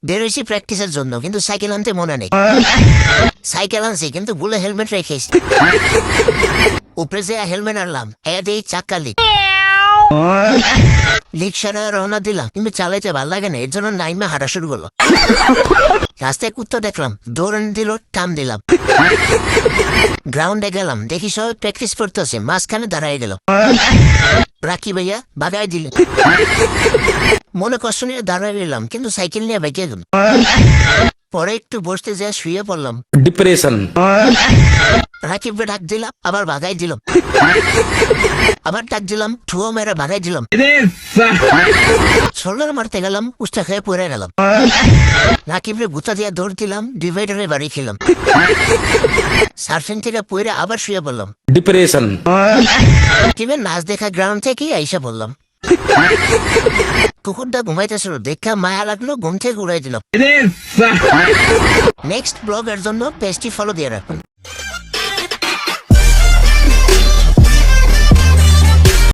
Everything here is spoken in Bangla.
বেরোইছি প্র্যাকটিসের জন্য, কিন্তু সাইকেল আনতে মনে নেই। সাইকেল আনছি কিন্তু ভুলে হেলমেট রেখেছি। উপরে যে হেলমেট আনলাম, দিয়ে চাক্কা লিক। রিক্সাটা রওনা দিলাম, কিন্তু চালাইতে ভালো লাগে না, এর জন্য নাইমে হাঁটা শুরু করলো। রাস্তায় কুত্তা দেখলাম, দৌড়ানি দিল, টান দিলাম। গ্রাউন্ডে গেলাম, দেখি সবাই প্র্যাকটিস করতেছে, মাঝখানে দাঁড়ায় গেল। রাখি ভাইয়া বাগাই দিল। মনে কষ্ট নিয়ে দাঁড়ায় রইলাম, কিন্তু সাইকেল নিয়ে বেঁকে গেল। পরে একটু বসতে যা শুয়ে পড়লাম। ডিপ্রেশন। রাকিবকে ডাক দিলাম, আবার বাগাই দিলাম। আবার ডাক দিলাম, ঠুয়ো মেরে বাগাই দিলাম। শোল্ডার মারতে গেলাম, উস্তা খেয়ে পড়ে গেলাম। রাকিবরে গুতা দিয়ে দৌড় দিলাম, ডিভাইডারে বাড়ি খেলাম। সার্ফিং থেকে পড়ে আবার শুয়ে পড়লাম। ডিপ্রেশন। রাকিবের নাচ দেখা গ্রাউন্ড থেকে আইসা বললাম। কুকুরটা ঘুমাইতেছিল, দেখা মায়া লাগলো, ঘুম থেকে উড়াই দিল। নেক্সট ব্লগের জন্য পেজটি ফলো দিয়ে রাখুন।